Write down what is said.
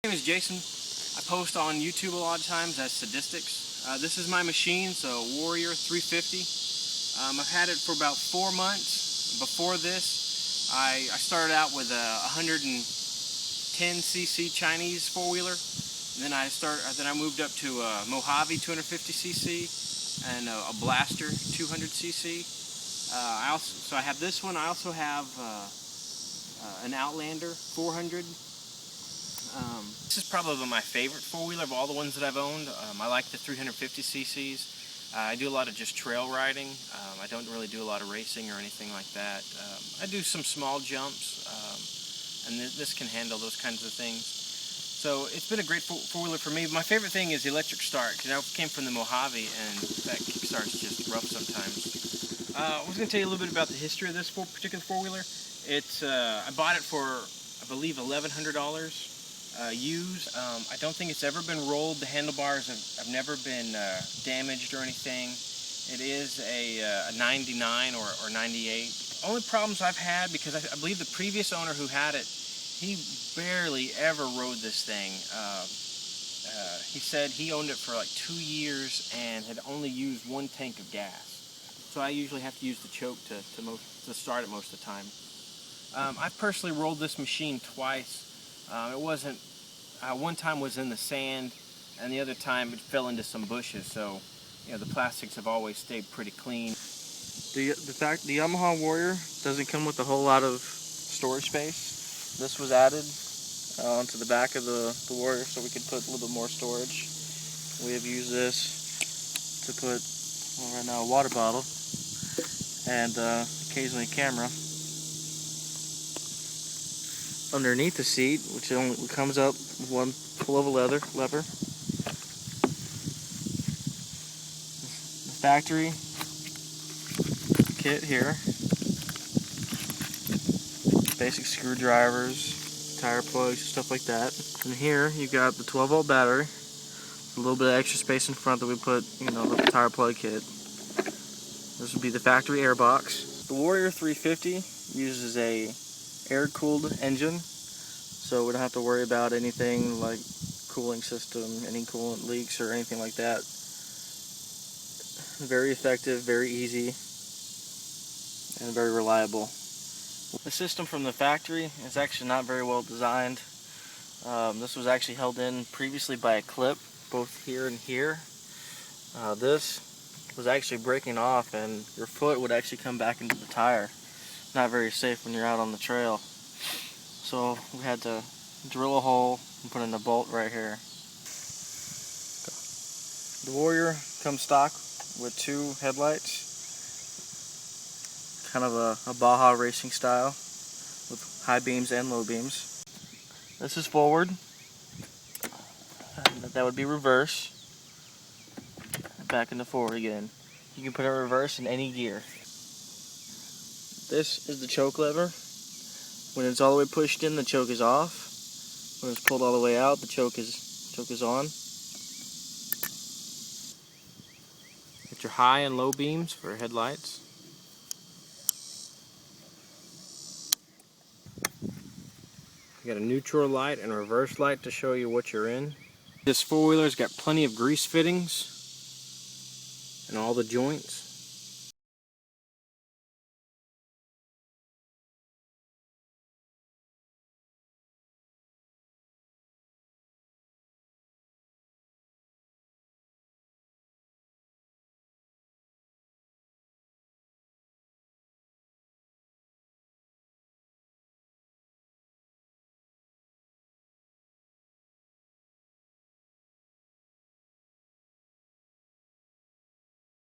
My name is Jason. I post on YouTube a lot of times as Sadistics. This is my machine, so Warrior 350. I've had it for about 4 months. Before this, I started out with a 110cc Chinese four-wheeler. Then I moved up to a Mojave 250cc and a Blaster 200cc. So I have this one. I also have an Outlander 400. This is probably my favorite four-wheeler of all the ones that I've owned. I like the 350cc's. I do a lot of just trail riding. I don't really do a lot of racing or anything like that. I do some small jumps, and this can handle those kinds of things. So it's been a great four-wheeler for me. My favorite thing is the electric start, because I came from the Mojave, and that kickstart's just rough sometimes. I was going to tell you a little bit about the history of this particular four-wheeler. I bought it for, I believe, $1,100. Used. I don't think it's ever been rolled. The handlebars have never been damaged or anything. It is a 99 or 98. Only problems I've had, because I believe the previous owner who had it, he barely ever rode this thing. He said he owned it for like 2 years and had only used 1 tank of gas. So I usually have to use the choke to start it most of the time. I've personally rolled this machine twice. It wasn't, one time was in the sand, and the other time it fell into some bushes, so the plastics have always stayed pretty clean. The Yamaha Warrior doesn't come with a whole lot of storage space. This was added onto the back of the Warrior so we could put a little bit more storage. We have used this to put, well, right now, a water bottle and occasionally a camera. Underneath the seat, which only comes up with one pull of a lever. The factory kit here. Basic screwdrivers, tire plugs, stuff like that. And here you got the 12-volt battery. A little bit of extra space in front that we put, the tire plug kit. This would be the factory air box. The Warrior 350 uses a air-cooled engine, so we don't have to worry about anything like cooling system, any coolant leaks or anything like that. Very effective, very easy, and very reliable. The system from the factory is actually not very well designed. This was actually held in previously by a clip, both here and here. This was actually breaking off, and your foot would actually come back into the tire. Not very safe when you're out on the trail. So we had to drill a hole and put in a bolt right here. The Warrior comes stock with 2 headlights. Kind of a Baja racing style with high beams and low beams. This is forward. That would be reverse. Back into forward again. You can put it in reverse in any gear. This is the choke lever. When it's all the way pushed in, the choke is off. When it's pulled all the way out, the choke is on. Get your high and low beams for headlights. You got a neutral light and a reverse light to show you what you're in. This four-wheeler's got plenty of grease fittings in all the joints.